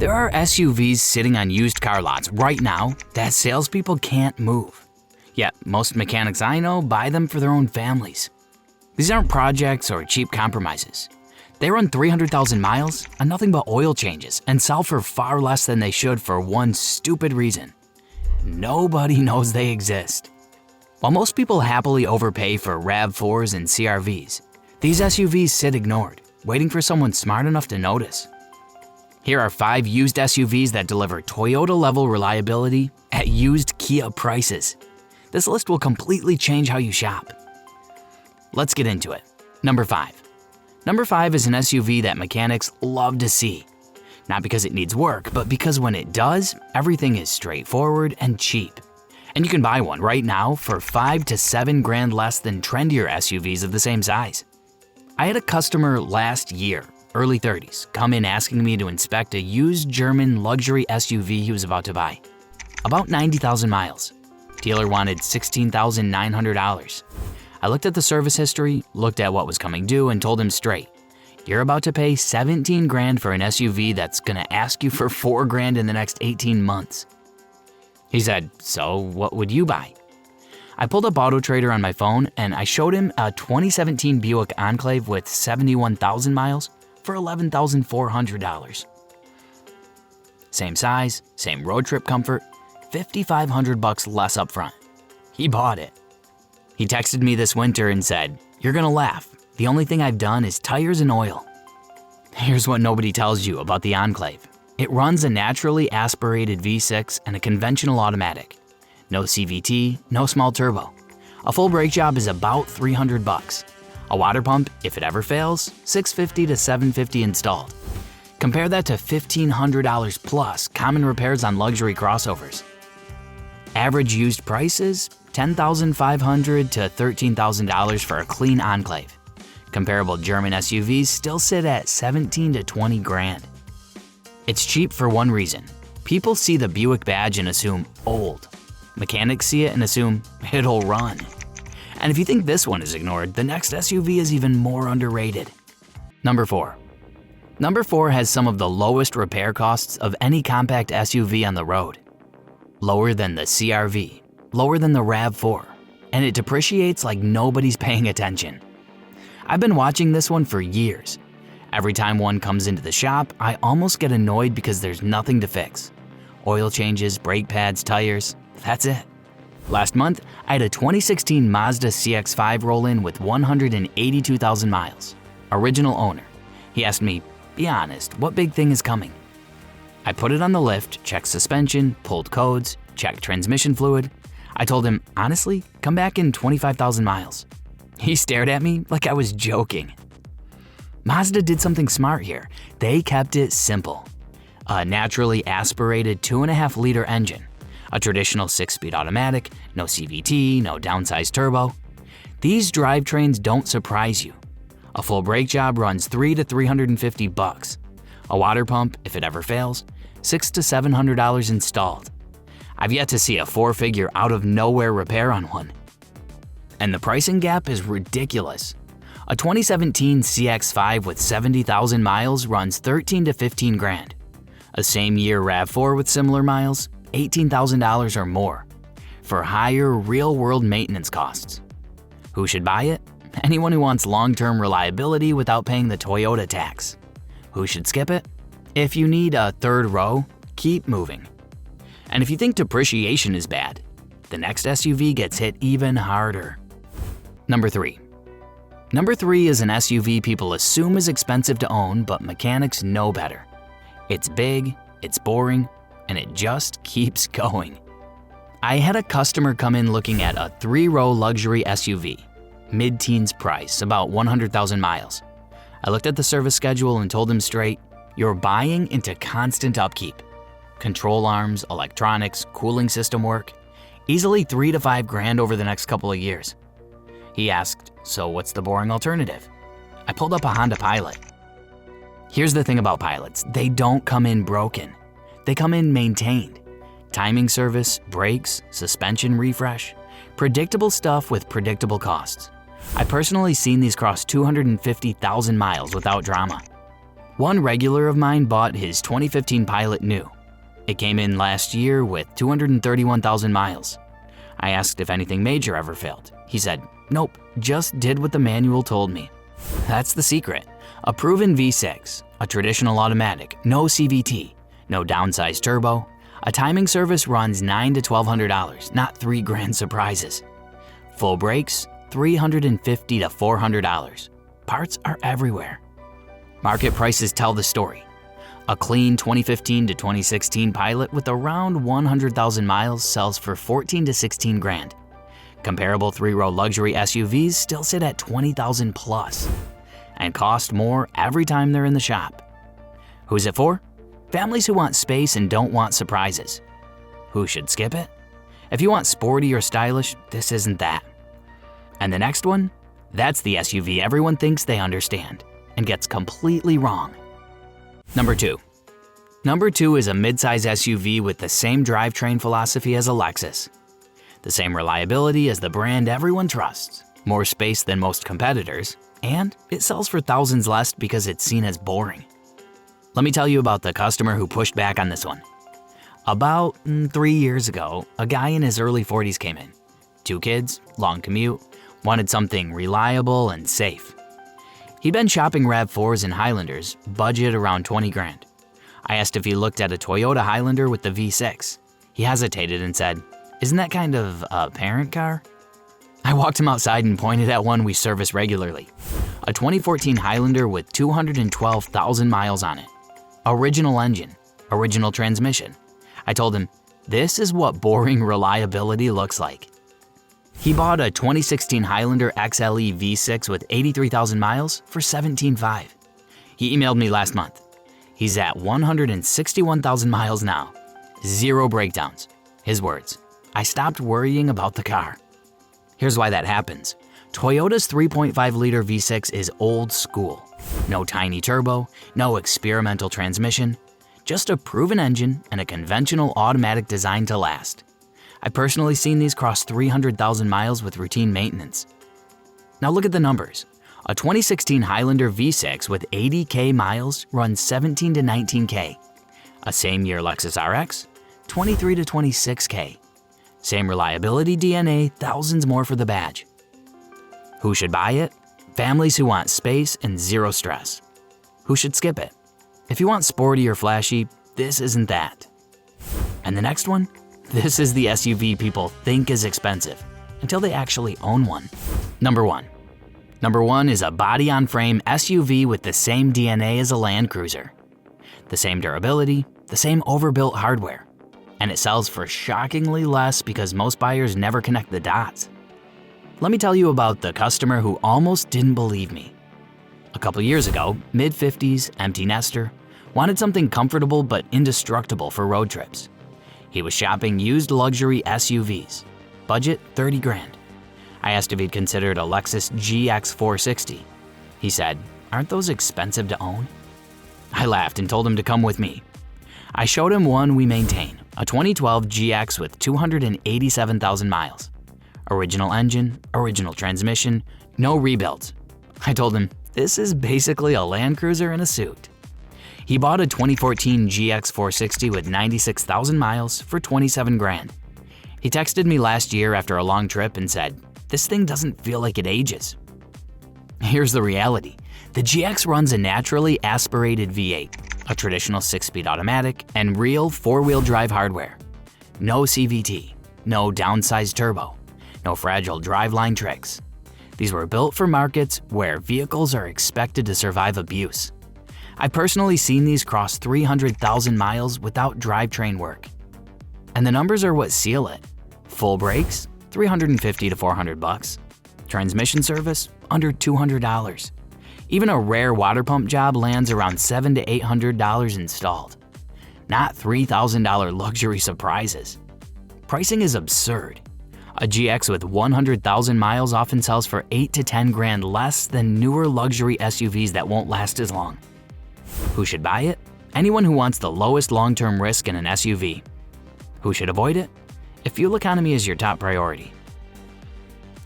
There are SUVs sitting on used car lots right now that salespeople can't move. Yet most mechanics I know buy them for their own families. These aren't projects or cheap compromises. They run 300,000 miles on nothing but oil changes and sell for far less than they should for one stupid reason. Nobody knows they exist. While most people happily overpay for RAV4s and CR-Vs, these SUVs sit ignored, waiting for someone smart enough to notice. Here are 5 used SUVs that deliver Toyota-level reliability at used Kia prices. This list will completely change how you shop. Let's get into it. Number 5. Number 5 is an SUV that mechanics love to see. Not because it needs work, but because when it does, everything is straightforward and cheap. And you can buy one right now for $5 to $7 grand less than trendier SUVs of the same size. I had a customer last year, early 30s, come in asking me to inspect a used German luxury SUV he was about to buy. About 90,000 miles. Dealer wanted $16,900. I looked at the service history, looked at what was coming due, and told him straight, "You're about to pay 17 grand for an SUV that's gonna ask you for 4 grand in the next 18 months. He said, "So what would you buy?" I pulled up AutoTrader on my phone and I showed him a 2017 Buick Enclave with 71,000 miles for $11,400. Same size, same road trip comfort, $5,500 less up front. He bought it. He texted me this winter and said, "You're gonna laugh. The only thing I've done is tires and oil." Here's what nobody tells you about the Enclave. It runs a naturally aspirated V6 and a conventional automatic. No CVT, no small turbo. A full brake job is about $300. A water pump, if it ever fails, $650 to $750 installed. Compare that to $1,500 plus common repairs on luxury crossovers. Average used prices, $10,500 to $13,000 for a clean Enclave. Comparable German SUVs still sit at 17 to 20 grand. It's cheap for one reason. People see the Buick badge and assume old. Mechanics see it and assume it'll run. And if you think this one is ignored, the next SUV is even more underrated. Number 4. Number 4 has some of the lowest repair costs of any compact SUV on the road. Lower than the CR-V, lower than the RAV4, and it depreciates like nobody's paying attention. I've been watching this one for years. Every time one comes into the shop, I almost get annoyed because there's nothing to fix. Oil changes, brake pads, tires, that's it. Last month, I had a 2016 Mazda CX-5 roll in with 182,000 miles. Original owner. He asked me, "Be honest, what big thing is coming?" I put it on the lift, checked suspension, pulled codes, checked transmission fluid. I told him, "Honestly, come back in 25,000 miles." He stared at me like I was joking. Mazda did something smart here. They kept it simple. A naturally aspirated 2.5-liter engine, a traditional 6-speed automatic, no CVT, no downsized turbo. These drivetrains don't surprise you. A full brake job runs $300 to $350. A water pump, if it ever fails, $600 to $700 installed. I've yet to see a 4-figure out-of-nowhere repair on one. And the pricing gap is ridiculous. A 2017 CX-5 with 70,000 miles runs 13 to 15 grand. A same-year RAV4 with similar miles, $18,000 or more, for higher real-world maintenance costs. Who should buy it? Anyone who wants long-term reliability without paying the Toyota tax. Who should skip it? If you need a third row, keep moving. And if you think depreciation is bad, the next SUV gets hit even harder. Number 3. Number 3 is an SUV people assume is expensive to own, but mechanics know better. It's big, it's boring, and it just keeps going. I had a customer come in looking at a 3-row luxury SUV, mid-teens price, about 100,000 miles. I looked at the service schedule and told him straight, "You're buying into constant upkeep. Control arms, electronics, cooling system work, easily 3 to 5 grand over the next couple of years." He asked, "So what's the boring alternative?" I pulled up a Honda Pilot. Here's the thing about Pilots, they don't come in broken. They come in maintained. Timing service, brakes, suspension refresh, predictable stuff with predictable costs. I personally seen these cross 250,000 miles without drama. One regular of mine bought his 2015 Pilot new. It came in last year with 231,000 miles. I asked if anything major ever failed. He said, "Nope, just did what the manual told me." That's the secret. A proven V6, a traditional automatic, no CVT, no downsized turbo. A timing service runs $900 to $1,200, not $3,000 surprises. Full brakes, $350 to $400. Parts are everywhere. Market prices tell the story. A clean 2015 to 2016 Pilot with around 100,000 miles sells for $14,000 to $16,000. Comparable three-row luxury SUVs still sit at $20,000 plus and cost more every time they're in the shop. Who's it for? Families who want space and don't want surprises. Who should skip it? If you want sporty or stylish, this isn't that. And the next one? That's the SUV everyone thinks they understand and gets completely wrong. Number 2. Number 2 is a midsize SUV with the same drivetrain philosophy as a Lexus. The same reliability as the brand everyone trusts, more space than most competitors, and it sells for thousands less because it's seen as boring. Let me tell you about the customer who pushed back on this one. About 3 years ago, a guy in his early 40s came in. 2 kids, long commute, wanted something reliable and safe. He'd been shopping RAV4s and Highlanders, budget around $20,000. I asked if he looked at a Toyota Highlander with the V6. He hesitated and said, "Isn't that kind of a parent car?" I walked him outside and pointed at one we service regularly. A 2014 Highlander with 212,000 miles on it. Original engine, original transmission. I told him, this is what boring reliability looks like. He bought a 2016 Highlander XLE V6 with 83,000 miles for $17,500. He emailed me last month. He's at 161,000 miles now. 0 breakdowns. His words, "I stopped worrying about the car." Here's why that happens. Toyota's 3.5-liter V6 is old school. No tiny turbo, no experimental transmission, just a proven engine and a conventional automatic designed to last. I've personally seen these cross 300,000 miles with routine maintenance. Now look at the numbers. A 2016 Highlander V6 with 80K miles runs 17 to 19K. A same-year Lexus RX, 23 to 26K. Same reliability DNA, thousands more for the badge. Who should buy it? Families who want space and 0 stress. Who should skip it? If you want sporty or flashy, this isn't that. And the next one? This is the SUV people think is expensive until they actually own one. Number 1. Number 1 is a body-on-frame SUV with the same DNA as a Land Cruiser. The same durability, the same overbuilt hardware. And it sells for shockingly less because most buyers never connect the dots. Let me tell you about the customer who almost didn't believe me. A couple years ago, mid-50s, empty nester, wanted something comfortable but indestructible for road trips. He was shopping used luxury SUVs, budget $30,000. I asked if he'd considered a Lexus GX 460. He said, "Aren't those expensive to own?" I laughed and told him to come with me. I showed him one we maintain, a 2012 GX with 287,000 miles. Original engine, original transmission, no rebuilds. I told him, this is basically a Land Cruiser in a suit. He bought a 2014 GX 460 with 96,000 miles for $27,000. He texted me last year after a long trip and said, "This thing doesn't feel like it ages." Here's the reality. The GX runs a naturally aspirated V8, a traditional 6-speed automatic, and real 4-wheel drive hardware. No CVT, no downsized turbo, no fragile driveline tricks. These were built for markets where vehicles are expected to survive abuse. I've personally seen these cross 300,000 miles without drivetrain work. And the numbers are what seal it. Full brakes, $350 to $400. Transmission service, under $200. Even a rare water pump job lands around $700 to $800 installed. Not $3,000 luxury surprises. Pricing is absurd. A GX with 100,000 miles often sells for $8,000 to $10,000 less than newer luxury SUVs that won't last as long. Who should buy it? Anyone who wants the lowest long-term risk in an SUV. Who should avoid it? If fuel economy is your top priority.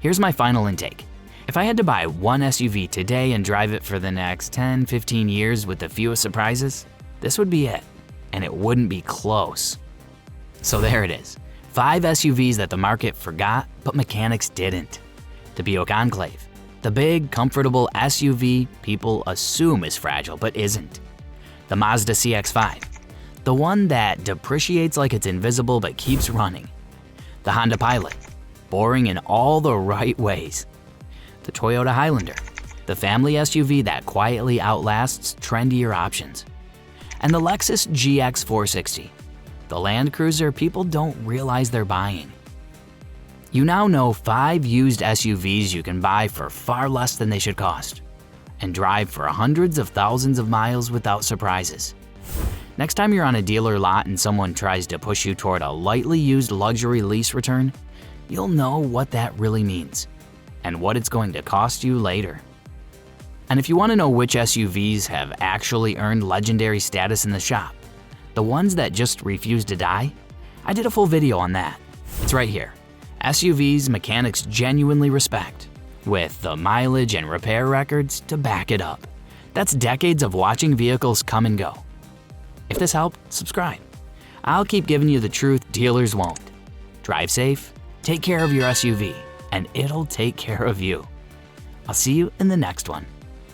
Here's my final intake. If I had to buy one SUV today and drive it for the next 10-15 years with the fewest surprises, this would be it, and it wouldn't be close. So there it is, 5 SUVs that the market forgot, but mechanics didn't. The Buick Enclave, the big, comfortable SUV people assume is fragile but isn't. The Mazda CX-5, the one that depreciates like it's invisible but keeps running. The Honda Pilot, boring in all the right ways. The Toyota Highlander, the family SUV that quietly outlasts trendier options. And the Lexus GX 460, the Land Cruiser people don't realize they're buying. You now know 5 used SUVs you can buy for far less than they should cost, and drive for hundreds of thousands of miles without surprises. Next time you're on a dealer lot and someone tries to push you toward a lightly used luxury lease return, you'll know what that really means, and what it's going to cost you later. And if you want to know which SUVs have actually earned legendary status in the shop, the ones that just refuse to die, I did a full video on that. It's right here. SUVs mechanics genuinely respect, with the mileage and repair records to back it up. That's decades of watching vehicles come and go. If this helped, subscribe. I'll keep giving you the truth dealers won't. Drive safe, take care of your SUV, and it'll take care of you. I'll see you in the next one.